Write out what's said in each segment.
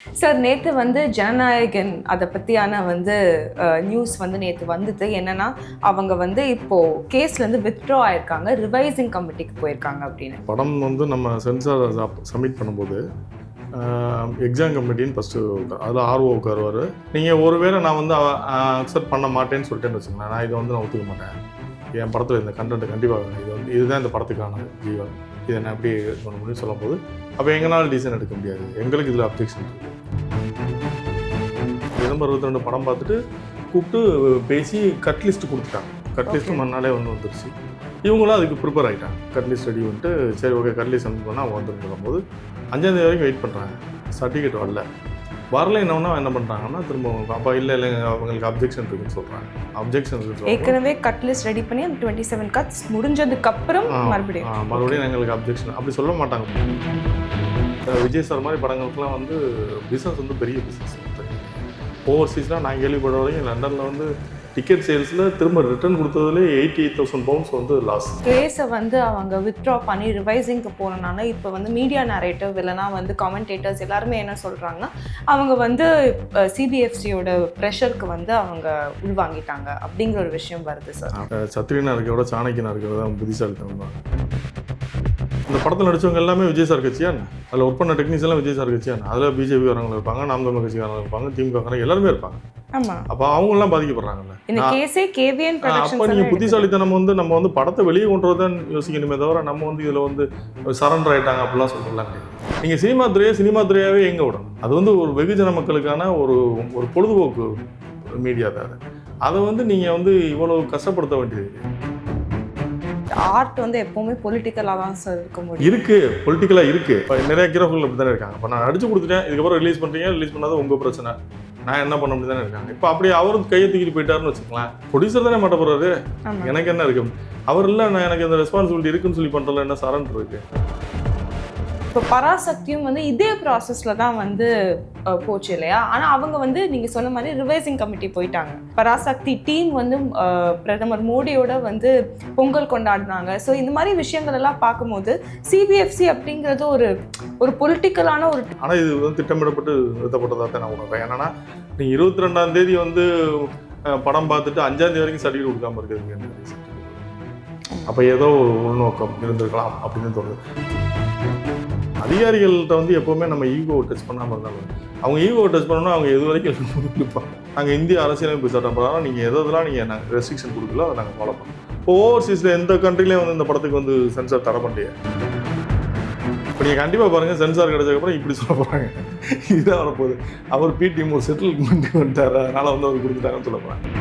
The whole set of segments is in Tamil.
சார் நேற்று வந்து ஜனநாயகன் அதை பற்றியான நியூஸ் நேற்று வந்தது என்னன்னா அவங்க இப்போது கேஸ்லேருந்து வித்ட்ரா ஆயிருக்காங்க, ரிவைசிங் கமிட்டிக்கு போயிருக்காங்க அப்படின்னு. படம் நம்ம சென்சார் சப்மிட் பண்ணும்போது எக்ஸாம் கமிட்டின்னு ஃபஸ்ட்டு அதில் ஆர்ஓ உட்காருவார். நீங்கள் ஒருவேளை நான் அக்செப்ட் பண்ண மாட்டேன்னு சொல்லிட்டேன்னு வச்சுக்கோங்களேன், நான் இதை நான் ஒத்துக்க மாட்டேன், என் படத்தில் இந்த கண்டென்ட் கண்டிப்பாக வேணும், இதுதான் இந்த படத்துக்கான ஜீவன், இதை நான் எப்படி பண்ண முடியும்னு சொல்லும்போது அப்போ எங்களால் டிசிஷன் எடுக்க முடியாது, எங்களுக்கு இதில் அப்ஜெக்ஷன் இருக்குது. டிசம்பர் 22 படம் பார்த்துட்டு கூப்பிட்டு பேசி கட் லிஸ்ட் கொடுத்துட்டாங்க. கட் லிஸ்ட்டு மறுநாளே வந்துருச்சு. இவங்களும் அதுக்கு ப்ரிப்பேர் ஆகிட்டாங்க. கட் லிஸ்ட் ரெடி பண்ணிட்டு சரி ஓகே கட் லிஸ்ட் சப்மிட் பண்ணால் அவங்க வந்துருக்கும் போது 5ஆம் தேதி வரைக்கும் வெயிட் பண்ணுறாங்க. சர்டிஃபிகேட் வரல என்ன பண்ணுறாங்கன்னா திரும்ப அப்போ இல்லைங்க அவங்களுக்கு அப்ஜெக்ஷன் இருக்குன்னு சொல்கிறாங்க. அப்ஜெக்ஷன் ஏற்கனவே கட் லிஸ்ட் ரெடி பண்ணி அந்த 27 கட்ஸ் முடிஞ்சதுக்கப்புறம் மறுபடியும் எங்களுக்கு அப்ஜெக்ஷன் அப்படி சொல்ல மாட்டாங்க. விஜய் சார் மாதிரி படங்களுக்குலாம் பிஸ்னஸ் பெரிய பிஸ்னஸ். ஓவர்சீஸ்லாம் நான் கேள்விப்பட வரைக்கும் லண்டனில் டிக்கெட் சேல்ஸில் திரும்ப ரிட்டர்ன் கொடுத்ததுலேயே 88,000 பவுண்ட்ஸ் லாஸ். கேஸை அவங்க வித்ட்ரா பண்ணி ரிவைசிங்க்கு போனனால இப்போ மீடியா நரேட்டிவ் இல்லைனா காமெண்டேட்டர்ஸ் எல்லாருமே என்ன சொல்கிறாங்கன்னா அவங்க சிபிஎஃப்சியோட ப்ரெஷருக்கு அவங்க உள்வாங்கிட்டாங்க அப்படிங்கிற ஒரு விஷயம் வருது சார். சத்ரியனா இருக்கிறத சாணக்கியனா இருக்கிறது தான் புத்திசாலித்தனம் தான். இந்த படத்தில் நடித்தவங்க எல்லாமே விஜய் சார் கட்சியான், அதில் ஒர்க் பண்ண டெக்னீஷியன் எல்லாம் விஜய் சார் கட்சியான், அதில் பிஜேபி வரவங்க இருப்பாங்க, நாம் தமிழ் கட்சிக்காரங்க இருப்பாங்க, திமுக எல்லாருமே இருப்பாங்க. அப்போ அவங்கெல்லாம் பாதிக்கப்படுறாங்கல்ல. அப்போ நீங்கள் புத்திசாலித்தனம் நம்ம படத்தை வெளியே கொண்டு வரதான் யோசிக்கணுமே தவிர நம்ம இதில் சரண்டர் ஆகிட்டாங்க அப்படிலாம் சொல்லலாம். நீங்கள் சினிமா துறையாகவே எங்கே விடணும்? அது ஒரு வெகுஜன மக்களுக்கான ஒரு பொழுதுபோக்கு மீடியா தான். அதை நீங்கள் இவ்வளோ கஷ்டப்படுத்த வேண்டியது. ஆர்ட் எப்பவுமே பொலிட்டிக்கலாக தான் சார் இருக்க முடியும். இருக்குது, பொலிட்டிக்கலாக இருக்குது. இப்போ நிறைய ஹீரோக்கள் அப்படி தானே இருக்காங்க. இப்போ நான் அடிச்சு கொடுத்துட்டேன், இதுக்கப்புறம் ரிலீஸ் பண்ணுறீங்க, ரிலீஸ் பண்ணாத உங்கள் பிரச்சனை, நான் என்ன பண்ண முடியும் தானே இருக்காங்க. இப்போ அப்படி அவரும் கையை தூக்கிட்டு போயிட்டாருன்னு வச்சுக்கலாம், ப்ரொடியூசர் தானே மாட்ட போகிறாரு, எனக்கு என்ன இருக்கு, அவர் இல்லை நான் எனக்கு இந்த ரெஸ்பான்சிபிலிட்டி இருக்குன்னு சொல்லி பண்ணுறதுல என்ன சரண்டர் இருக்குது. இப்போ பராசக்தியும் இதே ப்ராசஸில் தான் போச்சு இல்லையா? ஆனால் அவங்க நீங்கள் சொன்ன மாதிரி ரிவைசிங் கமிட்டி போயிட்டாங்க. பராசக்தி டீம் பிரதமர் மோடியோட பொங்கல் கொண்டாடினாங்க. ஸோ இந்த மாதிரி விஷயங்கள் எல்லாம் பார்க்கும்போது சிபிஎஃப்சி அப்படிங்கிறது ஒரு பொலிட்டிக்கலான ஒரு. ஆனால் இது திட்டமிடப்பட்டு நிறுத்தப்பட்டதாக தான் நான் உணர்றேன். என்னன்னா நீங்கள் 22ஆம் தேதி படம் பார்த்துட்டு 5ஆம் தேதி வரைக்கும் சர்டிஃபிகேட் கொடுக்காம இருக்கிறது, அப்போ ஏதோ ஒரு உள்நோக்கம் இருந்திருக்கலாம் அப்படின்னு தோணுது. அதிகாரிகள்கிட்ட எப்போவுமே நம்ம ஈகோ டச் பண்ணாமல் இருந்தாலும், அவங்க ஈகோ டச் பண்ணணும்னா அவங்க எது வரைக்கும் கொடுப்பாங்க. நாங்கள் இந்திய அரசியலமைப்பு சட்டம் பிரகாரம் நீங்கள் எதெல்லாம் நீங்கள் நாங்கள் ரெஸ்ட்ரிக்ஷன் கொடுக்கல அதை நாங்கள் ஃபாலோ பண்ணோம். இப்போ ஓவர்சீஸில் எந்த கண்ட்ரிலையும் இந்த படத்துக்கு சென்சார் தர முடியாது. இப்போ நீங்கள் கண்டிப்பாக பாருங்கள், சென்சார் கிடைச்சதுக்கப்புறம் இப்படி சொல்ல போகிறாங்க, இதுதான் வரப்போகுது, அவர் பிடிஎம் ஒரு செட்டில்மெண்ட் வந்துட்டார் அதனால் அவர் கொடுத்துட்டாங்கன்னு சொல்ல போகிறாங்க.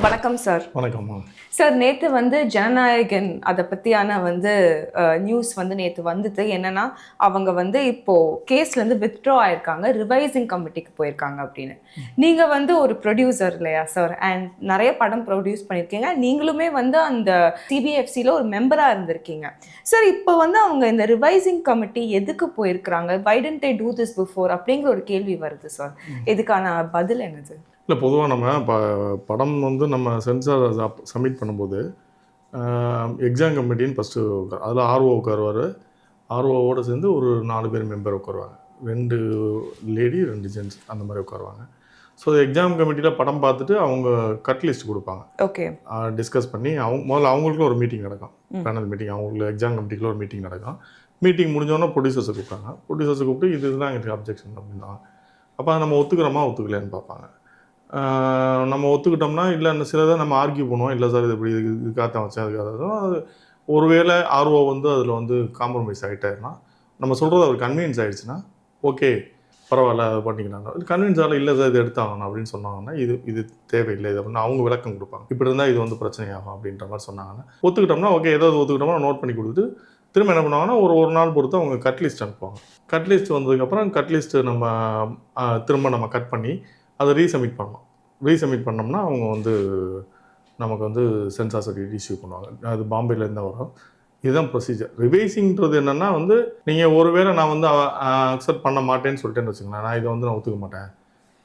வணக்கம் சார். வணக்கம் சார். நேற்று ஜனநாயகன் அதை பற்றியான நியூஸ் நேற்று வந்தது என்னன்னா அவங்க இப்போது கேஸ்லேருந்து வித்ட்ரா ஆயிருக்காங்க, ரிவைசிங் கமிட்டிக்கு போயிருக்காங்க அப்படின்னு. நீங்கள் ஒரு ப்ரொடியூசர் இல்லையா சார், அண்ட் நிறைய படம் ப்ரொடியூஸ் பண்ணியிருக்கீங்க, நீங்களுமே அந்த சிபிஎஃப்சியில் ஒரு மெம்பராக இருந்திருக்கீங்க சார். இப்போ அவங்க இந்த ரிவைசிங் கமிட்டி எதுக்கு போயிருக்கிறாங்க, why didn't they do this before அப்படிங்கிற ஒரு கேள்வி வருது சார். இதுக்கான பதில் என்னது? இல்லை, பொதுவாக நம்ம படம் நம்ம சென்சார் சப்மிட் பண்ணும்போது எக்ஸாம் கமிட்டின்னு ஃபஸ்ட்டு அதில் ஆர்ஓ உட்காருவார். ஆர்ஓவோடு சேர்ந்து ஒரு 4 பேர் மெம்பர் உட்காருவாங்க, 2 லேடி 2 ஜென்ட்ஸ் அந்த மாதிரி உட்காருவாங்க. ஸோ எக்ஸாம் கமிட்டியில் படம் பார்த்துட்டு அவங்க கட் லிஸ்ட் கொடுப்பாங்க. ஓகே, டிஸ்கஸ் பண்ணி முதல்ல அவங்களுக்குள்ள ஒரு மீட்டிங் நடக்கும், பேனல் மீட்டிங். அவங்களுக்கு எக்ஸாம் கமிட்டிக்குள்ள ஒரு மீட்டிங் நடக்கும். மீட்டிங் முடிஞ்சோன்னா ப்ரொடியூசர்ஸை கூப்பிட்டாங்க. ப்ரொடியூசர்ஸை கூப்பிட்டு இதுதான் எங்களுக்கு அப்ஜெக்ஷன் அப்படின்னா, அப்போ அதை நம்ம ஒத்துக்கிறோமா ஒத்துக்கலைன்னு பார்ப்பாங்க. நம்ம ஒத்துக்கிட்டோம்னா இல்லை சிலதை நம்ம ஆர்கியூ பண்ணுவோம், இல்லை சார் இது இப்படி இதுக்காக வச்சேன் அதுக்காக. அது ஒருவேளை ஆர்ஓ அதில் காம்ப்ரமைஸ் ஆகிட்டாருன்னா, நம்ம சொல்கிறது அவர் கன்வீனியன்ஸ் ஆகிடுச்சுன்னா ஓகே பரவாயில்ல அதை பண்ணிக்கிறாங்க. கன்வீன்ஸ் ஆகல, இல்லை சார் இது எடுத்தாகணும் அப்படின்னு சொன்னாங்கன்னா இது தேவையில்லை இது அப்படின்னு அவங்க விளக்கம் கொடுப்பாங்க. இப்படி இருந்தால் இது பிரச்சனையாகும் அப்படின்ற மாதிரி சொன்னாங்கன்னா ஒத்துக்கிட்டோம்னா ஓகே, ஏதாவது ஒத்துக்கிட்டோம்னா நோட் பண்ணி கொடுத்துட்டு திரும்ப என்ன பண்ணுவாங்கன்னா ஒரு நாள் பொறுத்து அவங்க கட் லிஸ்ட் அனுப்புவாங்க. கட் லிஸ்ட் வந்ததுக்கப்புறம் கட் லிஸ்ட்டு நம்ம திரும்ப நம்ம கட் பண்ணி அதை ரீசப்மிட் பண்ணோம். ரீசப்மிட் பண்ணோம்னா அவங்க நமக்கு சென்சார் சர்டிஃபிகேட் இஷ்யூ பண்ணுவாங்க. அது பாம்பேலேருந்து வரும். இதுதான் ப்ரொசீஜர். ரிவைசிங்கிறது என்னென்னா நீங்கள் ஒருவேளை நான் அக்செப்ட் பண்ண மாட்டேன்னு சொல்லிட்டேன்னு வச்சுக்கோங்களேன், நான் இதை நான் ஒத்துக்க மாட்டேன்,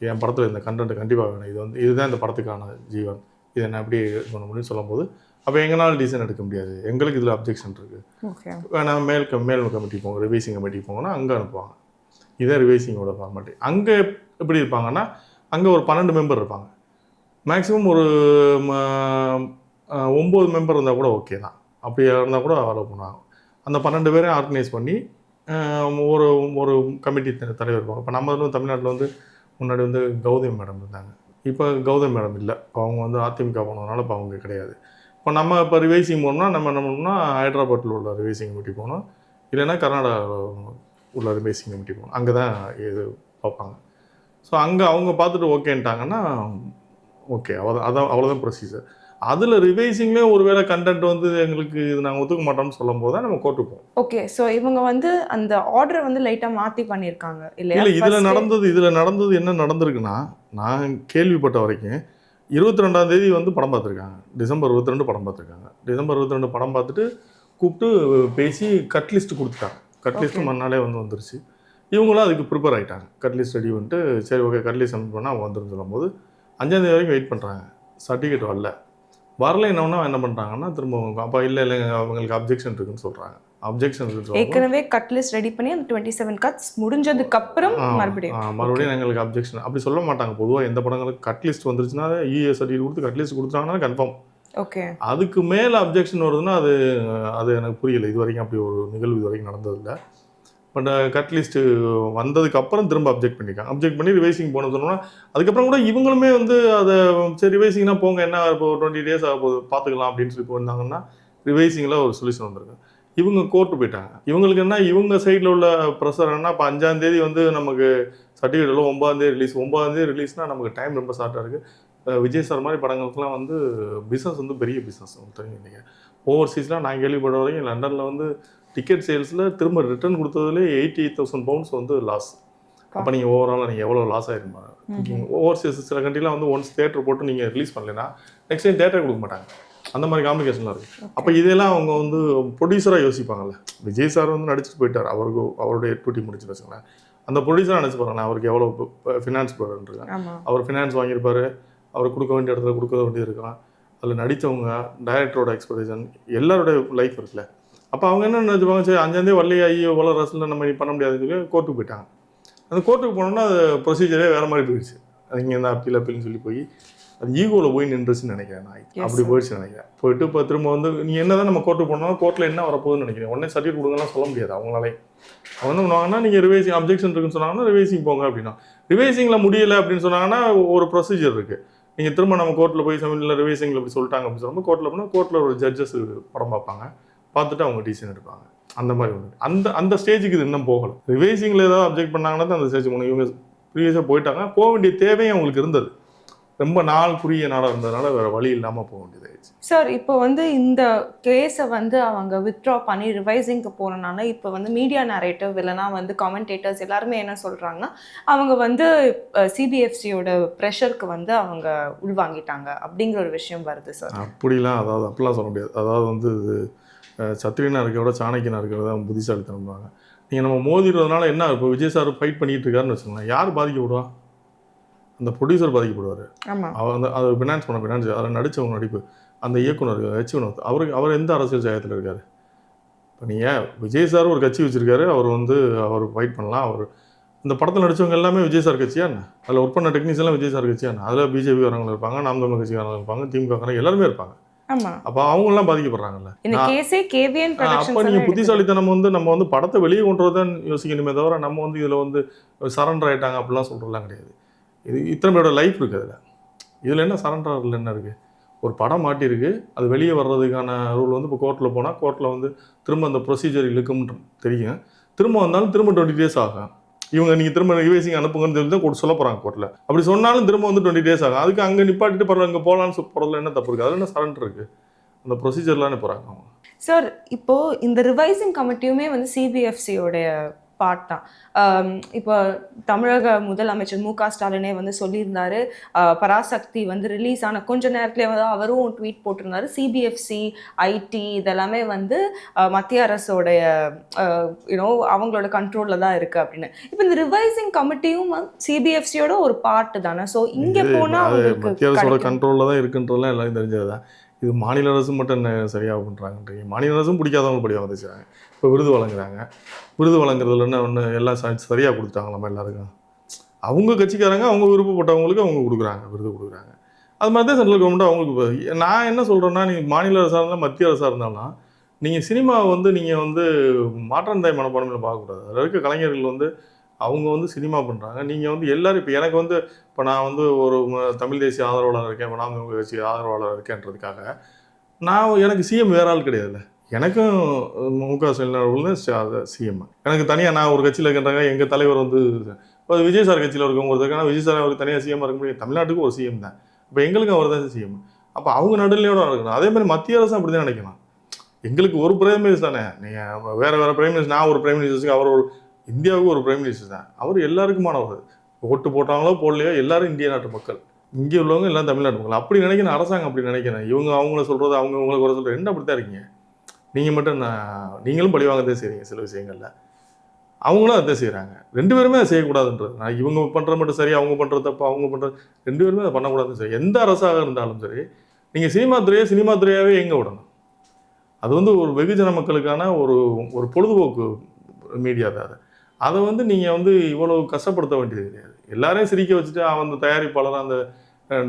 என் படத்தில் இந்த கண்டென்ட் கண்டிப்பாக வேணும், இதுதான் இந்த படத்துக்கான ஜீவன், இதை நான் எப்படி பண்ண முடியும்னு சொல்லும்போது அப்போ எங்களால் டிசிஷன் எடுக்க முடியாது, எங்களுக்கு இதில் அப்ஜெக்ஷன் இருக்குது, ஓகே வேணா மேல் கமிட்டி போங்க, ரிவைசிங் கமிட்டி போங்கன்னா அங்கே அனுப்புவாங்க. இதே ரிவைசிங்கோட ஃபார்மேட்டு. அங்கே எப்படி இருப்பாங்கன்னா அங்கே ஒரு 12 மெம்பர் இருப்பாங்க. மேக்ஸிமம் ஒரு 9 மெம்பர் இருந்தால் கூட ஓகே தான். அப்படி இருந்தால் கூட அலோவ் பண்ணுவாங்க. அந்த 12 பேரையும் ஆர்கனைஸ் பண்ணி ஒரு ஒரு கமிட்டி தலைவர் இருப்பாங்க. இப்போ நம்ம வந்து தமிழ்நாட்டில் வந்து முன்னாடி வந்து கௌதம் மேடம் இருந்தாங்க. இப்போ கௌதம் மேடம் இல்லை, அவங்க வந்து அதிமுக போனதுனால இப்போ அவங்க கிடையாது. இப்போ நம்ம இப்போ ரிவைசிங் போனோம்னா நம்ம என்ன பண்ணோம்னா ஹைதராபாத்தில் உள்ள ரிவைசிங் கமிட்டி போகணும், இல்லைன்னா கர்நாடகாவில் உள்ள ரிவைசிங் கமிட்டி போகணும். அங்கே தான் இது பார்ப்பாங்க. ஸோ அங்கே அவங்க பார்த்துட்டு ஓகேன்ட்டாங்கன்னா ஓகே, அவ்வளோதான் ப்ரொசீஜர். அதில் ரிவைசிங்லேயே ஒரு வேளை கண்டென்ட் வந்து எங்களுக்கு இது நாங்கள் ஒத்துக்க மாட்டோம்னு சொல்லும் போது தான் நம்ம கோர்ட்டுக்கு போவோம். ஓகே, ஸோ இவங்க வந்து அந்த ஆர்டர் வந்து லைட்டாக மாற்றி பண்ணியிருக்காங்க இல்லையா? இல்லை, இதில் நடந்தது என்ன நடந்திருக்குன்னா, நான் கேள்விப்பட்ட வரைக்கும் 22ஆம் தேதி வந்து படம் பார்த்துருக்காங்க. டிசம்பர் 22 படம் பார்த்துருக்காங்க. டிசம்பர் 22 படம் பார்த்துட்டு கூப்பிட்டு பேசி கட் லிஸ்ட் கொடுத்துட்டாங்க. கட் லிஸ்ட்டு மறுநாளே வந்துருச்சு. இவங்களும் அதுக்கு ப்ரிப்பேர் ஆகிட்டாங்க. கட் லிஸ்ட் ரெடி பண்ணிட்டு சரி ஓகே கட் லிஸ்ட் சப்மிட் பண்ணால் அவங்க வந்துடும் சொல்லும்போது 5ஆம் தேதி வரைக்கும் வெயிட் பண்ணுறாங்க. சர்டிஃபிகேட் வரல என்ன பண்ணுறாங்கன்னா திரும்ப அப்போ இல்லை அவங்களுக்கு அப்ஜெக்ஷன் இருக்குன்னு சொல்கிறாங்க. அப்ஜெக்ஷன் இருக்குன்னு ஏற்கனவே கட் லிஸ்ட் ரெடி பண்ணி அந்த 27 கட்ஸ் முடிஞ்சதுக்கப்புறம் மறுபடியும் எங்களுக்கு அப்ஜெக்ஷன் அப்படி சொல்ல மாட்டாங்க. பொதுவாக எந்த படங்களுக்கு கட் லிஸ்ட் வந்துருச்சுன்னா இஏ சர்டிஃபிகேட் கொடுத்து கட் லிஸ்ட் கொடுத்தாங்கன்னா கன்ஃபார்ம். ஓகே, அதுக்கு மேலே அப்ஜெக்ஷன் வருதுன்னா அது எனக்கு புரியலை. இது வரைக்கும் அப்படி ஒரு நிகழ்வு இது வரைக்கும் நடந்ததில்லை. பட் கட் லிஸ்ட்டு வந்ததுக்கப்புறம் திரும்ப அப்ஜெக்ட் பண்ணியிருக்காங்க. அப்ஜெக்ட் பண்ணி ரிவைசிங் போன சொன்னோம்னா அதுக்கப்புறம் கூட இவங்களுமே வந்து அதை சரி ரிவைசிங்னா போங்க, என்ன இப்போ 20 days ஆக போகுது பார்த்துக்கலாம் அப்படின்னு சொல்லி போயிருந்தாங்கன்னா ரிவைசிங்கில் ஒரு சொல்யூஷன் வந்திருக்கு. இவங்க கோர்ட்டு போயிட்டாங்க. இவங்களுக்கு என்ன, இவங்க சைடில் உள்ள ப்ரெஷர் என்ன, இப்போ 5ஆம் தேதி வந்து நமக்கு சர்டிஃபிகேட் 9ஆம் தேதி ரிலீஸ். 9ஆம் தேதி ரிலீஸ்னால் நமக்கு டைம் ரொம்ப ஷார்ட்டாக இருக்குது. விஜய் சார் மாதிரி படங்களுக்குலாம் வந்து பிஸ்னஸ் வந்து பெரிய பிஸ்னஸ் தெரியும். நீங்கள் ஓவர்சீஸ்லாம் நான் கேள்விப்பட்ட வரைக்கும் லண்டனில் வந்து டிக்கெட் சேல்ஸில் திரும்ப ரிட்டர்ன் கொடுத்ததுலேயே 88,000 pounds வந்து லாஸ். அப்போ நீங்கள் ஓவராலாக நீங்கள் எவ்வளோ லாஸ் ஆகிருப்பாங்க. ஓவர்சீஸ் சில கண்ட்ரிலாம் வந்து ஒன்ஸ் தேட்டர் போட்டு நீங்கள் ரிலீஸ் பண்ணலைன்னா நெக்ஸ்ட் டைம் தேட்டர் கொடுக்க மாட்டாங்க. அந்த மாதிரி காம்ப்ளிகேஷன்லாம் இருக்குது. அப்போ இதெல்லாம் அவங்க வந்து ப்ரொடியூசராக யோசிப்பாங்கல்ல. விஜய் சார் வந்து நடிச்சுட்டு போயிட்டார், அவருடைய டூட்டி முடிச்சுட்டு வச்சுங்களேன். அந்த ப்ரொடியூசராக நினச்சி பாருங்களேன், அவருக்கு எவ்வளோ ஃபினான்ஸ் போடுறேன். அவர் ஃபினான்ஸ் வாங்கியிருப்பார், அவர் கொடுக்க வேண்டிய இடத்துல கொடுக்க வேண்டியது இருக்கலாம். அதில் நடித்தவங்க, டைரக்டரோட எக்ஸ்பெக்டேஷன், எல்லாரோட லைஃப் இருக்குல்ல. அப்போ அவங்க என்ன நினச்சிப்பாங்க, சரி 5ஆம் தேதி வரலையே, ஐயோ இவ்வளோ ரசலில் நம்ம பண்ண முடியாதுன்னு சொல்லி கோர்ட்டுக்கு போயிட்டாங்க. அந்த கோர்ட்டுக்கு போனோம்னா அது ப்ரொசீஜரே வேறு மாதிரி போயிடுச்சு. அது இங்கே இருந்தால் அப்பீல்னு சொல்லி போய் அது ஈகோவில் போய் நின்றுச்சுன்னு நினைக்கிறேன். நான் அப்படி போயிடுச்சு நினைக்கிறேன். போயிட்டு இப்போ திரும்ப வந்து நீ என்ன தான் நம்ம கோர்ட்டுக்கு போனோம்னா கோர்ட்டில் என்ன வரப்போகுதுன்னு நினைக்கிறேன். உடனே சர்டிஃபிகேட் கொடுங்கலாம் சொல்ல முடியாது அவங்களாலே. அவங்க என்ன பண்ணுவாங்கன்னா நீங்கள் ரிவைசிங் அப்ஜெக்ஷன் இருக்குன்னு சொன்னாங்கன்னா ரிவைசிங் போங்க அப்படின்னா, ரிவைசிங்கில் முடியலை அப்படின்னு சொன்னாங்கன்னா ஒரு ப்ரொசீஜர் இருக்குது. நீங்கள் திரும்ப நம்ம கோர்ட்டில் போய் சமையலில் ரிவைசிங்கில் இப்படி சொல்லிட்டாங்க அப்படின்னு சொல்லும்போது கோர்ட்டில் போனால் கோர்ட்டில் ஒரு ஜட்ஜஸ் படம் பார்ப்பாங்க, பார்த்துட்டு அவங்க டிசிஷன் எடுப்பாங்க. அந்த மாதிரி ஒன்று அந்த ஸ்டேஜுக்கு இது இன்னும் போகலை. ரிவைசிங்கில் ஏதாவது அப்ஜெக்ட் பண்ணாங்கன்னா தான் அந்த ஸ்டேஜ் போகணும். இவங்க ப்ரீவியஸாக போயிட்டாங்க, போக வேண்டிய தேவையும் அவங்களுக்கு இருந்தது. ரொம்ப நாள் குறுகிய நாளாக இருந்ததுனால வேறு வழி இல்லாமல் போக வேண்டியதாகிடுச்சு. சார் இப்போ வந்து இந்த கேஸை வந்து அவங்க வித்ட்ரா பண்ணி ரிவைசிங்க்கு போனனால இப்போ வந்து மீடியா நரேட்டிவ் இல்லைனா வந்து கமெண்டேட்டர்ஸ் எல்லாருமே என்ன சொல்கிறாங்கன்னா அவங்க வந்து சிபிஎஃப்சியோட ப்ரெஷருக்கு வந்து அவங்க உள்வாங்கிட்டாங்க அப்படிங்கிற ஒரு விஷயம் வருது சார். அப்படிலாம் சொல்ல முடியாது. அதாவது வந்து சத்திரியனாக இருக்கிறத விட சாணக்கியனாக இருக்கிறத தான் புத்திசாலித்தனம்பாங்க. நீங்கள் நம்ம மோதிடுறதுனால என்ன, இப்போ விஜய் சார் ஃபைட் பண்ணிகிட்டு இருக்காருன்னு வச்சுக்கோங்களேன், யார் பாதிக்கப்படுவா? அந்த ப்ரொடியூசர் பாதிக்கப்படுவார். அது ஃபினான்ஸ் அதில் நடித்தவங்க நடிப்பு, அந்த இயக்குனர் வினோத் அவர் எந்த அரசியல் ஜாயத்தில் இருக்கார்? இப்போ நீங்கள் விஜய் சார் ஒரு கட்சி வச்சுருக்காரு, அவர் ஃபைட் பண்ணலாம். அவர் இந்த படத்தில் நடித்தவங்க எல்லாமே விஜய் சார் கட்சியா என்ன? அதில் ஒர்க் பண்ண டெக்னீஷியன்லாம் விஜய் சார் கட்சியா என்ன? அதில் பிஜேபி வரவங்க இருப்பாங்க, நாம் தமிழ் கட்சிக்காரங்க இருப்பாங்க, திமுக எல்லாருமே இருப்பாங்க. அப்போ அவங்களாம் பாதிக்கப்படுறாங்கல்ல. அப்போ நீங்கள் புத்திசாலித்தனம் நம்ம வந்து படத்தை வெளியே கொண்டு வரதான் யோசிக்கணுமே தவிர நம்ம வந்து இதில் வந்து சரண்டர் ஆகிட்டாங்க அப்படிலாம் சொல்கிறதுலாம் கிடையாது. இது இத்தனை பேரோட லைஃப் இருக்குது. இதில் என்ன சரண்டரில் என்ன இருக்குது? ஒரு படம் மாட்டியிருக்கு, அது வெளியே வர்றதுக்கான ரூல் வந்து இப்போ கோர்ட்டில் போனால் கோர்ட்டில் வந்து திரும்ப அந்த ப்ரொசீஜர் இழுக்கும்னு தெரியும். திரும்ப வந்தாலும் திரும்ப 20 days ஆகும். இவங்க நீங்கள் திரும்ப ரிவைசிங் அனுப்புங்கன்னு சொல்லி தான் சொல்ல போகிறாங்க கோர்ட்டில். அப்படி சொன்னாலும் திரும்ப வந்து 20 days ஆகும். அதுக்கு அங்கே நிப்பாட்டிட்டு பரவாயில்ல இங்கே போகலான்னு போகிறதுல என்ன தப்பு இருக்குது? அதில் என்ன சரண்டர் இருக்குது? அந்த ப்ரொசீஜர்லானே போகிறாங்க அவங்க. சார் இப்போது இந்த ரிவைசிங் கமிட்டியுமே வந்து சிபிஎஃப்சியோடைய பார்ட் தான். இப்போ தமிழக முதலமைச்சர் மு க ஸ்டாலினே வந்து சொல்லியிருந்தாரு, பராசக்தி வந்து ரிலீஸ் ஆன கொஞ்ச நேரத்திலே வந்து அவரும் ட்வீட் போட்டிருந்தாரு, சிபிஎஃப்சி ஐடி இதெல்லாமே வந்து மத்திய அரசோடைய அவங்களோட கண்ட்ரோலில் தான் இருக்குது அப்படின்னு. இப்போ இந்த ரிவைசிங் கமிட்டியும் சிபிஎஃப்சியோட ஒரு பார்ட் தானே. ஸோ இங்கே போனால் மத்திய அரசோட கண்ட்ரோலில் தான் இருக்குன்றதுலாம் எல்லாரும் தெரிஞ்சது தான். இது மாநில அரசு மட்டும் என்ன சரியாக பண்ணுறாங்கன்றீங்க? மாநில அரசும் பிடிக்காதவங்க படியாக வந்துச்சாங்க. இப்போ விருது வழங்குறாங்க. விருது வழங்குறதுல என்ன ஒன்று எல்லாம் சரியாக கொடுத்துட்டாங்களாமா எல்லாருக்கும். அவங்க கட்சிக்காரங்க அவங்க விருப்பப்பட்டவங்களுக்கு அவங்க கொடுக்குறாங்க, விருது கொடுக்குறாங்க. அது மாதிரி தான் சென்ட்ரல் கவர்மெண்ட் அவங்களுக்கு. நான் என்ன சொல்கிறேன்னா, நீங்கள் மாநில அரசாக இருந்தாலும் மத்திய அரசாக இருந்தாலும் நீங்கள் சினிமாவை வந்து நீங்கள் வந்து மாற்றந்தாய் மனப்பான்மையில் பார்க்கக்கூடாது. அதில் இருக்க கலைஞர்கள் வந்து அவங்க வந்து சினிமா பண்ணுறாங்க. நீங்கள் வந்து எல்லோரும் இப்போ எனக்கு வந்து இப்போ நான் வந்து ஒரு தமிழ் தேசிய ஆதரவாளர் இருக்கேன், இப்போ நாம் கட்சி ஆதரவாளர் இருக்கேன்றதுக்காக எனக்கு சிஎம் வேற ஆள் கிடையாதுல்ல. எனக்கும் முக ஸ்டாலின் சிஎம். எனக்கு தனியாக நான் ஒரு கட்சியில் இருக்கின்றாங்க. எங்கள் தலைவர் வந்து இப்போ விஜய் சார் கட்சியில் இருக்கவங்க ஒருத்தருக்கான விஜய் சார் அவருக்கு தனியாக சிஎம் இருக்க முடியும். தமிழ்நாட்டுக்கு ஒரு சிஎம் தான். இப்போ எங்களுக்கும் அவர் தான் சிஎம். அப்போ அவங்க நடுநிலையோட நடக்கணும். அதே மாதிரி மத்திய அரசு அப்படி தான் நினைக்கணும். எங்களுக்கு ஒரு பிரைம் மினிஸ்டர் தானே. நீங்கள் வேறு பிரைம் மினிஸ்டர், நான் ஒரு பிரைம் மினிஸ்டருக்கு, அவர் ஒரு இந்தியாவுக்கு ஒரு பிரைம் மினிஸ்டர் தான். அவர் எல்லாருக்குமானவர். ஓட்டு போட்டாங்களோ போடலையோ எல்லாரும் இந்திய நாட்டு மக்கள். இங்கே உள்ளவங்க எல்லாம் தமிழ்நாட்டு மக்கள். அப்படி நினைக்கணும் அரசாங்கம். அப்படி நினைக்கிறேன். இவங்க அவங்கள சொல்கிறது, அவங்க உங்களுக்கு வர சொல்கிறது, என்ன அப்படி தான் இருக்கீங்க நீங்கள் மட்டும். நீங்களும் பழி வாங்கதான் செய்கிறீங்க சில விஷயங்களில். அவங்களும் அதை செய்கிறாங்க. ரெண்டு பேருமே அதை செய்யக்கூடாதுன்றது. நான் இவங்க பண்ணுறது மட்டும் சரி, அவங்க பண்ணுறது தப்பு, அவங்க பண்ணுறது ரெண்டு பேருமே அதை பண்ணக்கூடாதுன்னு சரி. எந்த அரசாக இருந்தாலும் சரி, நீங்கள் சினிமா துறையாகவே எங்கே விடணும். அது வந்து ஒரு வெகுஜன மக்களுக்கான ஒரு பொழுதுபோக்கு மீடியா தான். அதை வந்து நீங்கள் வந்து இவ்வளோ கஷ்டப்படுத்த வேண்டியது கிடையாது. எல்லாரையும் சிரிக்க வச்சுட்டு அந்த தயாரிப்பாளர் அந்த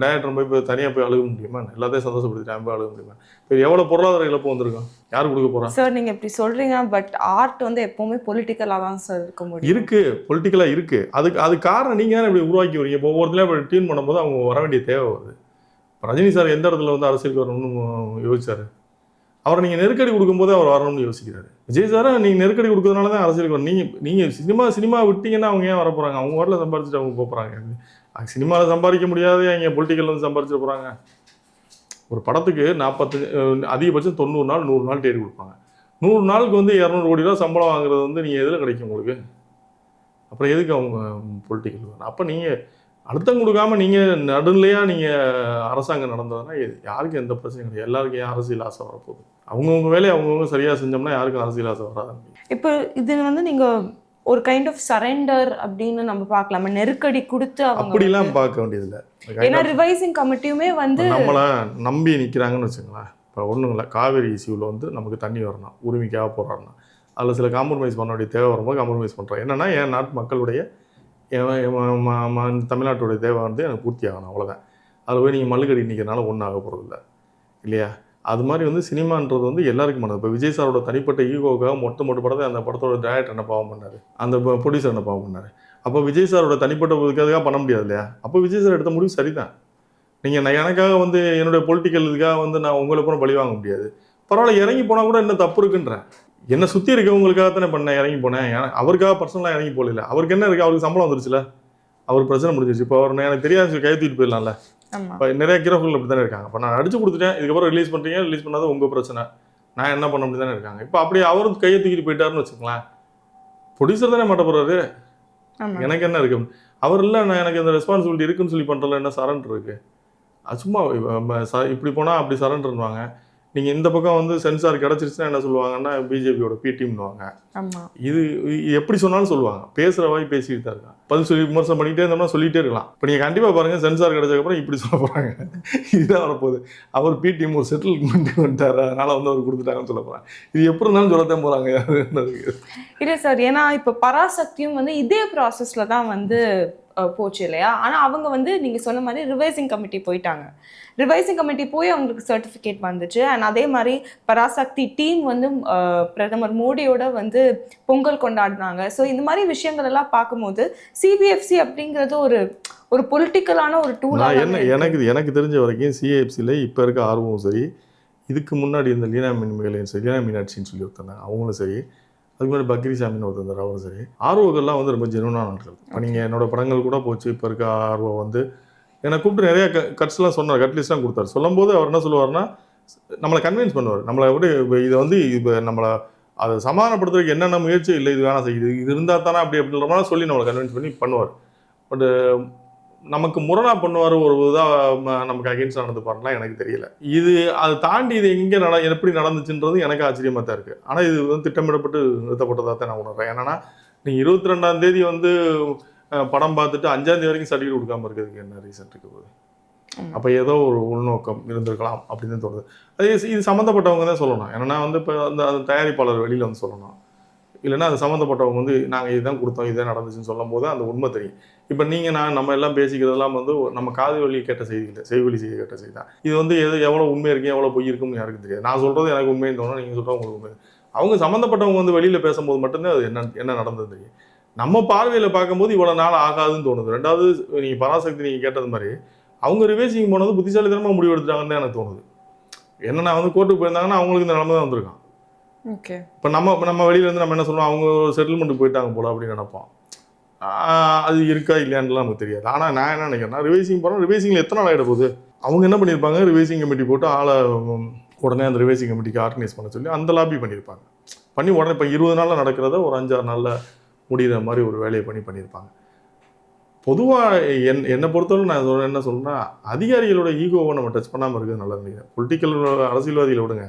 டைரக்டர் போய் இப்போ தனியாக போய் அழுக முடியுமா? எல்லாத்தையும் சந்தோஷப்படுத்திட்டு போய் அழுக முடியுமா? இப்போ எவ்வளோ பொருளாதார இழப்பு வந்திருக்கும்? யார் கொடுக்க போகிறாங்க சார்? நீங்கள் இப்படி சொல்கிறீங்க, பட் ஆர்ட் வந்து எப்போவுமே பொலிட்டிக்கலாக தான் சார் இருக்க முடியும். இருக்குது, பொலிட்டிக்கலாக இருக்குது. அது காரணம் நீங்கள் தான் இப்படி உருவாக்கி வரீங்க. இப்போ ஒவ்வொருத்தரையும் இப்போ டியூன் பண்ணும்போது அவங்க வர வேண்டிய தேவை வருது. ரஜினி சார் எந்த இடத்துல வந்து அரசியலுக்கு வரணும்னு யோசிச்சார்? அவரை நீங்கள் நெருக்கடி கொடுக்கும்போது அவர் வரணும்னு யோசிக்கிறாரு. விஜய் சாரை நீங்கள் நெருக்கடி கொடுக்கறதுனால தான் அரசியலுக்கு வரணும். நீங்கள் சினிமா விட்டீங்கன்னா அவங்க ஏன் வர போகிறாங்க? அவங்க வரல சம்பாரிச்சுட்டு அவங்க போகிறாங்க. சினிமாவில் சம்பாதிக்க முடியாது, இங்கே பொலிட்டிக்கல் வந்து சம்பாரிச்சுட்டு போகிறாங்க. ஒரு படத்துக்கு 45 அதிகபட்சம் 90 நாள் 100 நாள் தேடி கொடுப்பாங்க. 100 நாளுக்கு வந்து 200 கோடி ரூபா சம்பளம் வாங்குறது வந்து நீங்கள் எதில் கிடைக்கும் உங்களுக்கு? அப்புறம் எதுக்கு அவங்க பொலிட்டிக்கல் வேணும்? அப்போ நீங்கள் அழுத்தம் கொடுக்காம நீங்கள் நடுநிலையாக நீங்கள் அரசாங்கம் நடந்ததுன்னா யாருக்கும் எந்த பிரச்சனையும் கிடையாது. எல்லாருக்கும் ஏன் அரசியல் ஆசை வரப்போகுது? அவங்கவுங்க வேலையை அவங்கவுங்க சரியாக செஞ்சோம்னா யாருக்கும் அரசியல் ஆசை வராது. இப்போ இது வந்து நீங்கள் ஒரு கைண்ட் ஆஃப் சரண்டர் அப்படின்னு நம்ம பார்க்கலாமா? நெருக்கடி கொடுத்து அப்படிலாம் பார்க்க வேண்டியதில்லை. ஏன்னா ரிவைசிங் கமிட்டியுமே வந்து நம்மளை நம்பி நிற்கிறாங்கன்னு வச்சுங்களேன். இப்போ ஒன்றும் இல்லை, காவேரி இஷ்யூவில் வந்து நமக்கு தண்ணி வரணும், உரிமைக்காக போராடணும். அதில் சில காம்ப்ரமைஸ் பண்ண வேண்டிய தேவை வரும்போது காம்ப்ரமைஸ் பண்ணுறோம். என்னென்னா என் நாட்டு மக்களுடைய தமிழ்நாட்டுடைய தேவை வந்து எனக்கு பூர்த்தி ஆகணும், அவ்வளோதான். அதில் போய் நீங்கள் மல்லுக்கடி நிற்கிறனால ஒன்றும் ஆக போகிறதில்ல இல்லையா? அது மாதிரி வந்து சினிமான்றது வந்து எல்லாருக்கும் பண்ணது. இப்போ விஜய் சாரோட தனிப்பட்ட ஈகோக்காக மொட்டை படத்தை அந்த படத்தோட டைரக்டர் என்ன பாவம் பண்ணார், அந்த ப்ரொடியூசர் என்ன பாவம் பண்ணார். அப்போ விஜய் சாரோட தனிப்பட்ட இதுக்காக பண்ண முடியாது இல்லையா? அப்போ விஜய் சார் எடுத்த முடிவு சரிதான். நீங்கள் எனக்காக வந்து என்னுடைய பொலிட்டிக்கல் இதுக்காக வந்து நான் உங்களை கூட பழி வாங்க முடியாது. பரவாயில்ல, இறங்கி போனால் கூட என்ன தப்பு இருக்குன்றேன். என்னை சுற்றி இருக்கவங்களுக்காக தானே பண்ணேன், இறங்கி போனேன். அவருக்காக பர்சனலாக இறங்கி போகல. அவருக்கு என்ன இருக்குது? அவருக்கு சம்பளம் வந்துருச்சுல, அவர் பிரச்சனை முடிஞ்சிருச்சு. இப்போ அவர் எனக்கு தெரியாது சொல்லி கை தூக்கிட்டு போயிடலாம்ல. இப்போ நிறைய ஹீரோக்கள் அப்படி தானே இருக்காங்க. இப்போ நான் அடிச்சு கொடுத்துட்டேன், இதுக்கப்புறம் ரிலீஸ் பண்ணுறீங்க, ரிலீஸ் பண்ணாத உங்கள் பிரச்சனை, நான் என்ன பண்ண முடியும் தானே இருக்காங்க. இப்போ அப்படியே அவரும் கையை தூக்கிட்டு போயிட்டாருன்னு வச்சுக்கலாம், ப்ரொடியூசர் தானே மாட்ட போகிறாரு. எனக்கு என்ன இருக்கு? அவர் இல்லை, நான் எனக்கு இந்த ரெஸ்பான்சிபிலிட்டி இருக்குன்னு சொல்லி பண்ணுறதுல என்ன சரண்டர் இருக்குது? சும்மா இப்படி போனால் அப்படி சரண்டர்னுவாங்க. நீங்கள் இந்த பக்கம் வந்து சென்சார் கிடச்சிருச்சுன்னா என்ன சொல்லுவாங்கன்னா பிஜேபியோட பிடிம்னுவாங்க. இது எப்படி சொன்னாலும் சொல்லுவாங்க. பேசுகிற வாய் பேசிக்கிட்டு தான் இருக்காங்க. பதில் சொல்லி விமர்சனம் பண்ணிகிட்டே இருந்தோம்னா சொல்லிகிட்டே இருக்கலாம். இப்போ நீங்கள் கண்டிப்பாக பாருங்கள், சென்சார் கிடச்சதுக்கப்புறம் இப்படி சொல்ல போகிறாங்க. இதுதான் வரப்போகுது. அவர் பிடிஎம் ஒரு செட்டில்மெண்ட் வந்துட்டார், அதனால் வந்து அவர் கொடுத்துட்டாங்கன்னு சொல்ல போகிறாங்க. இது எப்படி இருந்தாலும் சொல்லத்தான் போகிறாங்க. இல்லை சார், ஏன்னா இப்போ பராசக்தியும் வந்து இதே ப்ராசஸில் தான் வந்து போச்சு இல்லையா? ஆனால் அவங்க வந்து நீங்கள் சொன்ன மாதிரி ரிவைசிங் கமிட்டி போயிட்டாங்க. ரிவைசிங் கமிட்டி போய் அவங்களுக்கு சர்டிஃபிகேட் வந்துச்சு. அண்ட் அதே மாதிரி பராசக்தி டீம் வந்து பிரதமர் மோடியோட வந்து பொங்கல் கொண்டாடினாங்க. ஸோ இந்த மாதிரி விஷயங்கள் எல்லாம் பார்க்கும்போது சிபிஎஃப்சி அப்படிங்கிறது ஒரு பொலிட்டிக்கலான ஒரு டூலாக எனக்கு தெரிஞ்ச வரைக்கும் சிஎஃப்சியில் இப்போ இருக்க ஆர்வமும் சரி, இதுக்கு முன்னாடி இந்த லீனா மீனாட்சின்னு சொல்லி ஒருத்தங்க அவங்களும் சரி, அதுக்கு முன்னாடி பக்ரி சாமின்னு ஒருத்தர் அவரும் சரி, ஆர்வங்கள்லாம் வந்து ரொம்ப ஜெனுவனான ஆட்கள். இப்போ நீங்கள் என்னோட படங்கள் கூட போச்சு. இப்போ இருக்க ஆர்வம் வந்து என்னை கூப்பிட்டு நிறைய கட்ஸ்லாம் சொன்னார், கட்லிஸ்ட்லாம் கொடுத்தாரு. சொல்லும்போது அவர் என்ன சொல்லுவார்னா, நம்மளை கன்வின்ஸ் பண்ணுவார். நம்மளை விட இதை வந்து இப்போ நம்மளை அதை சமாதானப்படுத்துறதுக்கு என்னென்ன முயற்சி இல்லை இது வேணாம் செய்யுது இது இருந்தால் தானே அப்படின்ற மாதிரி சொல்லி நம்மளை கன்வின்ஸ் பண்ணி பண்ணுவார். பட் நமக்கு முரணா பண்ணுவார், ஒரு இதாக நமக்கு அகெயின்ஸ்ட் நடந்துப்பாருலாம் எனக்கு தெரியல. இது அதை தாண்டி இது எங்கே எப்படி நடந்துச்சுன்றது எனக்கு ஆச்சரியமாக தான் இருக்குது. ஆனால் இது வந்து திட்டமிடப்பட்டு நிறுத்தப்பட்டதாக தான் நான் உணர்றேன். என்னன்னா நீங்கள் 22ஆம் தேதி வந்து படம் பார்த்துட்டு 5ஆம் தேதி வரைக்கும் சர்டிஃபிகேட் கொடுக்காம இருக்கிறதுக்கு என்ன ரீசன் இருக்க போகுது? அப்போ ஏதோ ஒரு உள்நோக்கம் இருந்திருக்கலாம் அப்படின்னு தோணுது. அது இது சம்மந்தப்பட்டவங்க தான் சொல்லணும். ஏன்னா வந்து இப்போ அந்த தயாரிப்பாளர் வெளியில் வந்து சொல்லணும், இல்லைன்னா அது சம்மந்தப்பட்டவங்க வந்து நாங்கள் இதுதான் கொடுத்தோம் இதுதான் நடந்துச்சுன்னு சொல்லும் போது அந்த உண்மை தெரியும். இப்போ நீங்கள் நம்ம எல்லாம் பேசிக்கிறதெல்லாம் வந்து நம்ம காது வழி கேட்ட செய்தி இல்லை, செய்வழி செய்தி கேட்ட செய்தி தான். இது வந்து எவ்வளோ உண்மை இருக்கு எவ்வளோ பொய் இருக்குன்னு யாருக்கும் தெரியாது. நான் சொல்கிறது எனக்கு உண்மைன்னு தோணும், நீங்கள் சொல்கிறது உங்களுக்கு உண்மை. அவங்க சம்மந்தப்பட்டவங்க வந்து வெளியில் பேசும்போது மட்டும்தான் அது என்ன நடந்தது தெரியும். நம்ம பார்வையில் பார்க்கும்போது இவ்வளோ நாள் ஆகாதுன்னு தோணுது. ரெண்டாவது நீங்கள் பராசக்தி நீங்கள் கேட்டது மாதிரி அவங்க ரிவேசிங் போனது புத்திசாலித்தனமாக முடிவு எடுத்துட்டாங்கன்னு எனக்கு தோணுது. என்னன்னா வந்து கோர்ட்டுக்கு போயிருந்தாங்கன்னா அவங்களுக்கு இந்த நிலைமை தான் வந்திருக்கான். ஓகே, இப்போ நம்ம வெளியில இருந்து நம்ம என்ன சொல்லுவோம், அவங்க செட்டில்மெண்ட்டுக்கு போயிட்டாங்க போல அப்படின்னு நினைப்போம். அது இருக்கா இல்லையான்லாம் நமக்கு தெரியாது. ஆனால் நான் என்ன நினைக்கிறேன்னா ரிவைசிங் போகிறோம், ரிவைசிங்கில் எத்தனை நாள் ஆகிட போகுது? அவங்க என்ன பண்ணியிருப்பாங்க, ரிவைசிங் கமிட்டி போட்டு ஆளை உடனே அந்த ரிவைசிங் கமிட்டிக்கு ஆர்கனைஸ் பண்ண சொல்லி அந்த லாபி பண்ணியிருப்பாங்க. பண்ணி உடனே இப்போ 20 நாளில் நடக்கிறத ஒரு 5-6 நாளில் முடிகிற மாதிரி ஒரு வேலையை பண்ணியிருப்பாங்க. பொதுவாக என்னை பொறுத்தவரை நான் என்ன சொல்றேன்னா, அதிகாரிகளோட ஈகோவை நம்ம டச் பண்ணாமல் இருக்கிறது நல்லது நினைக்கிறேன். பொலிட்டிக்கல் அரசியல்வாதிகளை விடுங்க,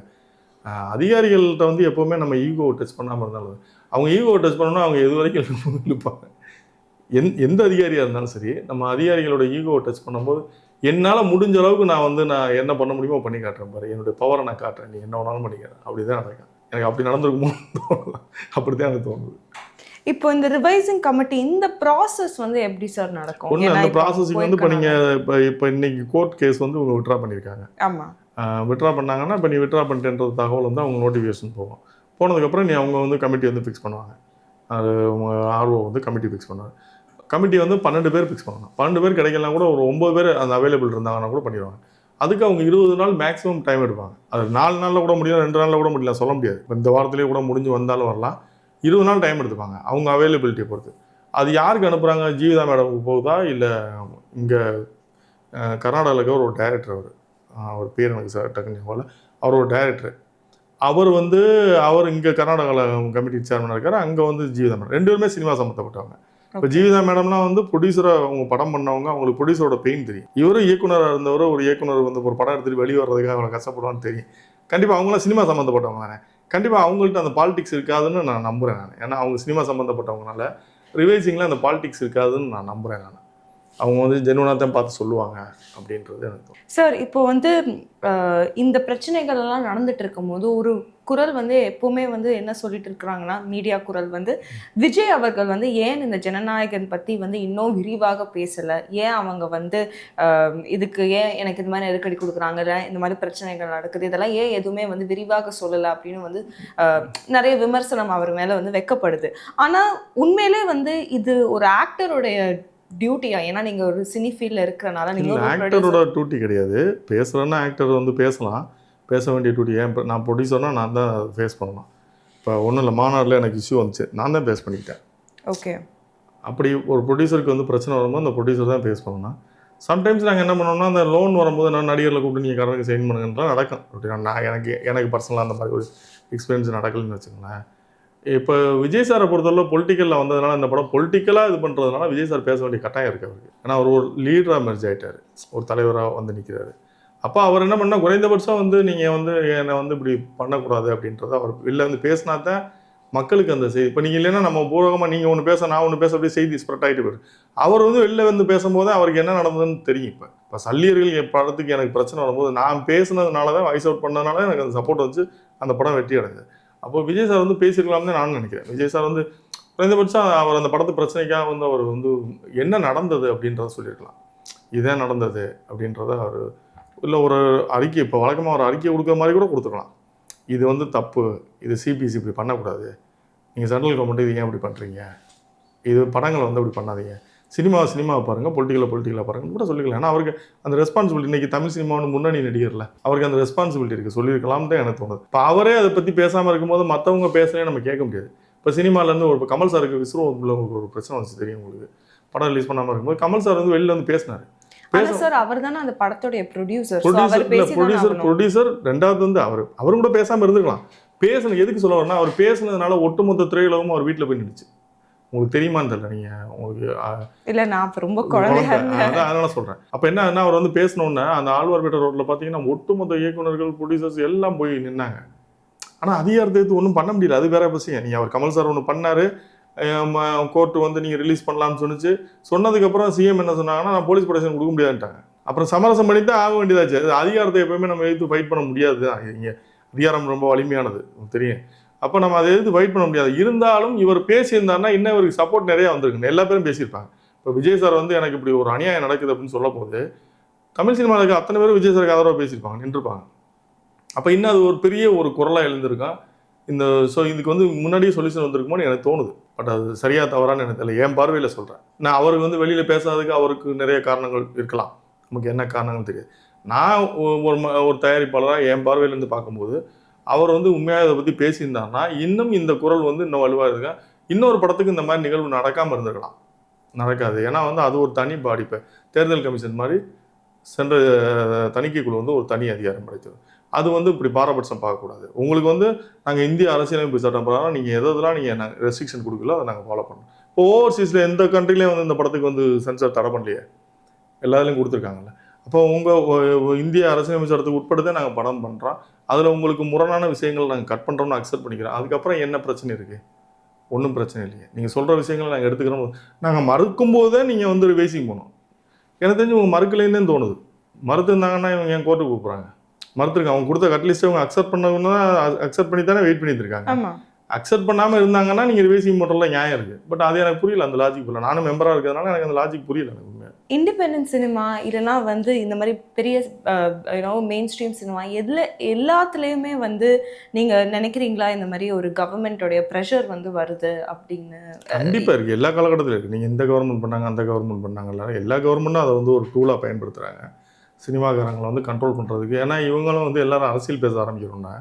அதிகாரிகள்கிட்ட வந்து எப்போவுமே நம்ம ஈகோவை டச் பண்ணாமல் இருந்தாலும் அவங்க ஈகோவை டச் பண்ணணும்னா அவங்க எது வரைக்கும் இருப்பாங்க. எந்த அதிகாரியாக இருந்தாலும் சரி, நம்ம அதிகாரிகளோட ஈகோவை டச் பண்ணும்போது என்னால் முடிஞ்ச அளவுக்கு நான் என்ன பண்ண முடியுமோ பண்ணி காட்டுறேன் பாரு, என்னுடைய பவரை நான் காட்டுறேன், நீ என்ன வேணாலும் பண்ணிக்கிறேன், அப்படி தான் நடக்கும். எனக்கு அப்படி நடந்திருக்குமோ அப்படி தான் எனக்கு தோணுது. இப்போ இந்த ரிவைசிங் கமிட்டி இந்த ப்ராசஸ் வந்து எப்படி சார் நடக்கும்? ஒன்று அந்த ப்ராசஸிங் வந்து இப்போ நீங்கள் இப்போ இன்னைக்கு கோர்ட் கேஸ் வந்து இவங்க விட்ரா பண்ணியிருக்காங்க. ஆமாம், விட்ரா பண்ணாங்கன்னா இப்போ நீ விட்ரா பண்ணிட்டேன்ற தகவல் வந்து அவங்க நோட்டிஃபிகேஷன் போகும். போனதுக்கப்புறம் அவங்க வந்து கமிட்டி வந்து ஃபிக்ஸ் பண்ணுவாங்க. அது அவங்க ஆர்ஓ வந்து கமிட்டி ஃபிக்ஸ் பண்ணுவாங்க. கமிட்டி வந்து 12 பேர் ஃபிக்ஸ் பண்ணணும். 12 பேர் கிடைக்கலாம் கூட ஒரு 9 பேர் அந்த அவைலபிள் இருந்தாங்கன்னா கூட பண்ணிடுவாங்க. அதுக்கு அவங்க 20 நாள் மேக்ஸிமம் டைம் எடுப்பாங்க. அது 4 நாளில் கூட முடியும், 2 நாளில் கூட முடியல, சொல்ல முடியாது. இப்போ இந்த வாரத்திலேயே கூட முடிஞ்சு வந்தாலும் வரலாம். 20 நாள் டைம் எடுத்துப்பாங்க அவங்க அவைலபிலிட்டியை பொறுத்து. அது யாருக்கு அனுப்புகிறாங்க, ஜீவிதா மேடமுக்கு போகுதா இல்லை இங்கே கர்நாடகாவில் இருக்கிற ஒரு டைரக்டர், அவர் பேர் எனக்கு டக்குன்னு போல, அவர் ஒரு டைரக்டர். அவர் இங்கே கர்நாடகாவில் கமிட்டி சேர்மனாக இருக்கார். அங்கே வந்து ஜீவிதா மேடம் 2 பேருமே சினிமா சம்மந்தப்பட்டவங்க. இப்போ ஜீவிதா மேடம்லாம் வந்து ப்ரொடியூசராக அவங்க படம் பண்ணவங்க, அவங்களுக்கு ப்ரொடியூசரோட பெயின் தெரியும். இவரும் இயக்குனராக இருந்தவர், ஒரு இயக்குனர் வந்து ஒரு படம் எடுத்துகிட்டு வெளியே வர்றதுக்காக அவ்வளோ கஷ்டப்படுவான்னு தெரியும். கண்டிப்பாக அவங்களாம் சினிமா சம்மந்தப்பட்டவங்க தானே. கண்டிப்பாக அவங்கள்ட்ட அந்த பாலிடிக்ஸ் இருக்காதுன்னு நான் நம்புகிறேன் நான். ஏன்னா அவங்க சினிமா சம்மந்தப்பட்டவங்கனால ரிவைசிங்கில் அந்த பாலிடிக்ஸ் இருக்காதுன்னு நான் நம்புகிறேன் நான். அவங்க வந்து ஜெனுவனாக தான் பார்த்து சொல்லுவாங்க அப்படின்றது எனக்கு தோணும். சார், இப்போ வந்து இந்த பிரச்சனைகள் எல்லாம் நடந்துட்டு இருக்கும்போது ஒரு குரல் வந்து எப்பவுமே வந்து என்ன சொல்லிட்டு இருக்கிறாங்கன்னா, மீடியா குரல் வந்து விஜய் அவர்கள் வந்து ஏன் இந்த ஜனநாயகன் பற்றி வந்து இன்னும் விரிவாக பேசலை, ஏன் அவங்க வந்து இதுக்கு ஏன் எனக்கு இந்த மாதிரி நெருக்கடி கொடுக்குறாங்கல்ல, இந்த மாதிரி பிரச்சனைகள் நடக்குது, இதெல்லாம் ஏன் எதுவுமே வந்து விரிவாக சொல்லலை அப்படின்னு வந்து நிறைய விமர்சனம் அவர் மேலே வந்து வைக்கப்படுது. ஆனால் உண்மையிலே வந்து இது ஒரு ஆக்டருடைய டியூட்டியா? ஏன்னா நீங்க ஒரு சினி ஃபீல்ட்ல இருக்கறனால நீங்க ஆக்டரோட டியூட்டி கிடையாது. பேசுறேன்னா ஆக்டர் வந்து பேசலாம், பேச வேண்டிய டியூட்டி. ஏன் நான் ப்ரொடியூசர்னா நான் தான் ஃபேஸ் பண்ணணும். இப்போ ஒன்றும் இல்லை, மாநாட்டில் எனக்கு இஷ்யூ வந்துச்சு, நான் தான் ஃபேஸ் பண்ணிக்கிட்டேன். ஓகே, அப்படி ஒரு ப்ரொடியூசருக்கு வந்து பிரச்சனை வரும்போது அந்த ப்ரொடியூசர் தான் ஃபேஸ் பண்ணணும். சம்டைம்ஸ் நாங்கள் என்ன பண்ணோம்னா, அந்த லோன் வரும்போது நான் நடிகர்களை கூப்பிட்டு நீங்கள் கடனுக்கு சைன் பண்ணுங்கன்றால் நடக்கும். அப்படின்னா நான் எனக்கு பர்சனலாக அந்த மாதிரி ஒரு எக்ஸ்பீரியன்ஸ் நடக்கலன்னு வச்சுக்கோங்களேன். இப்போ விஜய் சாரை பொறுத்தவரை பொலிட்டிக்கலில் வந்ததுனால, இந்த படம் பொலிட்டிக்கலாக இது பண்ணுறதுனால விஜய் சார் பேச வேண்டிய கட்டாயம் இருக்குது அவருக்கு. ஏன்னா அவர் ஒரு லீடராக மெர்ஜ் ஆகிட்டார், ஒரு தலைவராக வந்து நிற்கிறாரு. அப்போ அவர் என்ன பண்ணால், குறைந்தபட்சம் வந்து நீங்கள் வந்து என்னை வந்து இப்படி பண்ணக்கூடாது அப்படின்றத அவர் வெளில வந்து பேசினா தான் மக்களுக்கு அந்த செய்தி. இப்போ நீங்கள் இல்லைன்னா நம்ம பூர்வகமாக நீங்கள் ஒன்று பேச நான் ஒன்று பேச அப்படியே செய்தி ஸ்ப்ரெட் ஆகிட்டு போயிரு. அவர் வந்து வெளில வந்து பேசும்போது அவருக்கு என்ன நடந்ததுன்னு தெரியும். இப்போ சல்லியர்கள் படத்துக்கு எனக்கு பிரச்சனை வரும்போது நான் பேசுனதுனால தான், வாய்ஸ் அவுட் பண்ணதுனால தான் எனக்கு அந்த சப்போர்ட் வந்து அந்த படம் வெற்றி அடைஞ்சது. அப்போ விஜய் சார் வந்து பேசியிருக்கலாம்னு தான் நான் நினைக்கிறேன். விஜய் சார் வந்து குறைந்தபட்சம் அவர் அந்த படத்து பிரச்சனைக்காக வந்து அவர் வந்து என்ன நடந்தது அப்படின்றத சொல்லியிருக்கலாம். இதே நடந்தது அப்படின்றத அவர் இல்லை ஒரு அறிக்கை, இப்போ வழக்கமாக ஒரு அறிக்கை கொடுக்குற மாதிரி கூட கொடுத்துக்கலாம். இது வந்து தப்பு, இது சிபிசி இப்படி பண்ணக்கூடாது, நீங்கள் சென்ட்ரல் கவர்மெண்ட் இது ஏன் இப்படி பண்ணுறீங்க, இது படங்களை வந்து அப்படி பண்ணாதீங்க, சினிமாவை பாருங்கள், பொலிட்டிக்கலாக பாருங்கன்னு கூட சொல்லிக்கலாம். ஏன்னா அவருக்கு அந்த ரெஸ்பான்சிபிலிட்டி, இன்றைக்கி தமிழ் சினிமாவோட முன்னணி நடிகரில் அவருக்கு அந்த ரெஸ்பான்சிபிலிட்டி இருக்குது, சொல்லியிருக்கலாம்னு தான் எனக்கு தோணுது. இப்போ அவரே அதை பற்றி பேசாமல் இருக்கும்போது மற்றவங்க பேசுகிறே நம்ம கேட்க முடியாது. இப்போ சினிமாலேருந்து ஒரு கமல் சாருக்கு விஸ்வரூபத்தில் ஒரு பிரச்சனை வந்துச்சு தெரியும் உங்களுக்கு, படம் ரிலீஸ் பண்ணாமல் இருக்கும்போது கமல் சார் வந்து வெளியில் வந்து பேசினார். சார் அவர் தானே அந்த படத்தோடைய ப்ரொடியூசர். 2வது வந்து அவரும் கூட பேசாமல் இருந்துக்கலாம். பேசணும். எதுக்கு சொல்ல வரேன்னா, அவர் பேசுனதுனால ஒட்டுமொத்த திரையுலகமும் அவர் வீட்டில் போய் நின்றுச்சு. உங்களுக்கு தெரியுமான்னு தெரியல. நீங்கள் உங்களுக்கு இல்லை, நான் இப்போ ரொம்ப குழந்தையா இருந்தேன். அதனால சொல்கிறேன். அப்போ என்ன அவர் வந்து பேசினோன்னே அந்த ஆழ்வார்பேட்டை ரோட்டில் பார்த்தீங்கன்னா ஒட்டுமொத்த இயக்குநர்கள், ப்ரொடியூசர்ஸ் எல்லாம் போய் நின்னாங்க. ஆனால் அதிகாரத்தை எடுத்து ஒன்றும் பண்ண முடியல. அது வேற விஷயம். நீங்கள் அவர் கமல் சார் ஒன்று பண்ணார், கோர்ட்டு வந்து நீங்கள் ரிலீஸ் பண்ணலாம்னு சொன்னிச்சு. சொன்னதுக்கப்புறம் சிஎம் என்ன சொன்னாங்கன்னா, நான் போலீஸ் ப்ரொடெக்ஷன் கொடுக்க முடியாதுன்ட்டாங்க. அப்புறம் சமரசம் பண்ணி தான் ஆக வேண்டியதாச்சு. அது அதிகாரத்தை எப்பவுமே நம்ம எதிர்த்து ஃபைட் பண்ண முடியாது தான். இங்கே அதிகாரம் ரொம்ப வலிமையானது தெரியும். அப்போ நம்ம அதை எதிர்த்து ஃபைட் பண்ண முடியாது. இருந்தாலும் இவர் பேசியிருந்தாருன்னா இன்னும் இவருக்கு சப்போர்ட் நிறையா வந்திருக்கு. எல்லா பேரும் பேசியிருப்பாங்க. இப்போ விஜய் சார் வந்து எனக்கு இப்படி ஒரு அநியாயம் நடக்குது அப்படின்னு சொல்ல போது தமிழ் சினிமாவில் இருக்க அத்தனை பேரும் விஜய் சாருக்கு ஆதரவாக பேசியிருப்பாங்க, நின்றுப்பாங்க. அப்போ இன்னும் அது ஒரு பெரிய ஒரு குரலாக எழுந்திருக்கான். இதுக்கு வந்து முன்னாடியே சொல்யூஷன் வந்திருக்குமோன்னு எனக்கு தோணுது. பட் அது சரியாக தவறான்னு எனக்கு தெரியல. என் பார்வையில் சொல்கிறேன். நான் அவருக்கு வந்து வெளியில் பேசாததுக்கு அவருக்கு நிறைய காரணங்கள் இருக்கலாம். நமக்கு என்ன காரணங்கள் தெரியாது. நான் ஒரு தயாரிப்பாளராக என் பார்வையிலேருந்து பார்க்கும்போது அவர் வந்து உண்மையாக இதை பற்றி பேசியிருந்தாருன்னா இன்னும் இந்த குரல் வந்து இன்னும் வலுவாக இருக்கா. இன்னொரு படத்துக்கு இந்த மாதிரி நிகழ்வு நடக்காமல் இருந்திருக்கலாம். நடக்காது. ஏன்னா வந்து அது ஒரு தனி பாடி. இப்போ தேர்தல் கமிஷன் மாதிரி சென்ற தணிக்கை குழு வந்து ஒரு தனி அதிகாரம் படைத்தது. அது வந்து இப்படி பாரபட்சம் பார்க்கக்கூடாது. உங்களுக்கு வந்து நாங்கள் இந்திய அரசியலமைப்பு சட்டம் பிரகாரம் நீங்கள் எதெல்லாம் நீங்கள் ரெஸ்ட்ரிக்ஷன் கொடுக்கல அதை நாங்கள் ஃபாலோ பண்ணோம். இப்போ ஓவர்சீஸில் எந்த கண்ட்ரிலையும் வந்து இந்த படத்துக்கு வந்து சென்சார் தடை பண்ணலையே, எல்லாத்துலேயும் கொடுத்துருக்காங்கல்ல. அப்போ உங்கள் இந்திய அரசியலமைப்பு சட்டத்துக்கு உட்படுத்தே நாங்கள் படம் பண்ணுறோம். அதில் உங்களுக்கு முரணான விஷயங்கள் நாங்கள் கட் பண்ணுறோம்னு அக்செப்ட் பண்ணிக்கிறோம். அதுக்கப்புறம் என்ன பிரச்சனை இருக்குது? ஒன்றும் பிரச்சனை இல்லையே. நீங்கள் சொல்கிற விஷயங்களை நாங்கள் எடுத்துக்கிறோம். நாங்கள் மறுக்கும் போதே நீங்கள் வந்து ரிவைசிங் போகணும். எனக்கு தெரிஞ்சு உங்கள் மறுக்கலைன்னு தோணுது. மறுத்துருந்தாங்கன்னா இவங்க என் கோர்ட்டுக்கு கூப்பிட்றாங்க. மறுத்துருக்காங்க. அவங்க கொடுத்த கட்லிஸ்ட்டை அவங்க அக்செப்ட் பண்ணணும்னா அக்செப்ட் பண்ணி தானே வெயிட் பண்ணியிருக்காங்க. அக்செப்ட் பண்ணாமல் இருந்தாங்கன்னா நீங்கள் ரிவைசிங் பண்ணுறதுல நியாயம் இருக்குது. பட் அது எனக்கு புரியல. அந்த லாஜிக் புரியல. நானும் மெம்பராக இருக்கிறதுனால எனக்கு அந்த லாஜிக் புரியல. எனக்கு இண்டிபெண்டன்ட் சினிமா இல்லைனா வந்து இந்த மாதிரி பெரிய மெயின் ஸ்ட்ரீம் சினிமா எல்லாத்துலேயுமே வந்து நீங்கள் நினைக்கிறீங்களா இந்த மாதிரி ஒரு கவர்மெண்ட்டோடைய ப்ரெஷர் வந்து வருது அப்படின்னு? கண்டிப்பாக இருக்குது. எல்லா காலகட்டத்திலும் இருக்குது. நீங்கள் இந்த கவர்மெண்ட் பண்ணாங்க, அந்த கவர்மெண்ட் பண்ணாங்கல்ல, எல்லா கவர்மெண்ட்டும் அதை வந்து ஒரு டூலாக பயன்படுத்துகிறாங்க சினிமாக்காரங்களை வந்து கண்ட்ரோல் பண்ணுறதுக்கு. ஏன்னா இவங்களும் வந்து எல்லாரும் அரசியல் பேச ஆரம்பிக்கிறோன்னா,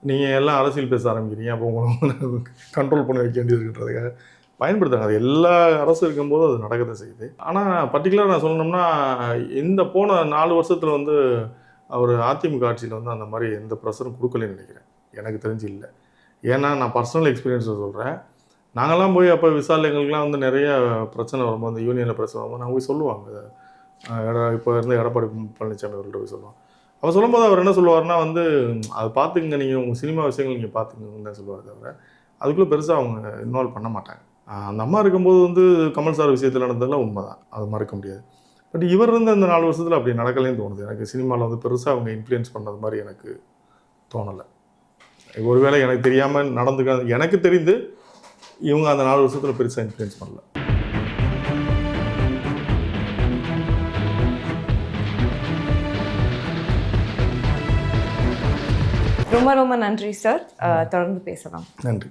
நீங்கள் எல்லாம் அரசியல் பேச ஆரம்பிக்கிறீங்க, அப்போ உங்களை கண்ட்ரோல் பண்ண வைக்க வேண்டியதுன்றதுக்காக பயன்படுத்துறாங்க. அது எல்லா அரசும் இருக்கும்போது அது நடக்கத்தை செய்யுது. ஆனால் பர்டிகுலராக நான் சொல்லணும்னா இந்த போன 4 வருஷத்தில் வந்து அவர் அதிமுக ஆட்சியில் வந்து அந்த மாதிரி எந்த ப்ரெஷரும் கொடுக்கலன்னு நினைக்கிறேன். எனக்கு தெரிஞ்சு இல்லை. ஏன்னா நான் பர்சனல் எக்ஸ்பீரியன்ஸை சொல்கிறேன். நாங்கள்லாம் போய் அப்போ விசாரணைகளுக்கெலாம் வந்து நிறைய பிரச்சனை வரும்போது, அந்த யூனியனில் பிரச்சனை வரும்போது நாங்கள் போய் சொல்லுவாங்க. இப்போ இருந்து எடப்பாடி பழனிசாமி அவர்கள்ட்ட போய் சொல்லுவோம். அவர் சொல்லும்போது அவர் என்ன சொல்லுவார்னா வந்து, அதை பார்த்துக்குங்க, நீங்கள் உங்கள் சினிமா விஷயங்கள் நீங்கள் பார்த்துக்குங்கன்னு தான் சொல்லுவார். தவிர அதுக்குள்ளே பெருசாக அவங்க இன்வால்வ் பண்ண மாட்டாங்க. அந்த அம்மா இருக்கும்போது வந்து கமல் சார் விஷயத்தில் நடந்ததெல்லாம் உண்மை தான், அது மறக்க முடியாது. பட் இவர் இருந்து அந்த 4 வருஷத்தில் அப்படி நடக்கலைன்னு தோணுது. எனக்கு சினிமாவில் வந்து பெருசாக அவங்க இன்ஃப்ளூயன்ஸ் பண்ணது மாதிரி எனக்கு தோணலை. ஒருவேளை எனக்கு தெரியாமல் நடந்துக்க, எனக்கு தெரிந்து இவங்க அந்த 4 வருஷத்தில் பெருசாக இன்ஃப்ளூயன்ஸ் பண்ணல. ரொம்ப ரொம்ப நன்றி சார். தொடர்ந்து பேசலாம். நன்றி.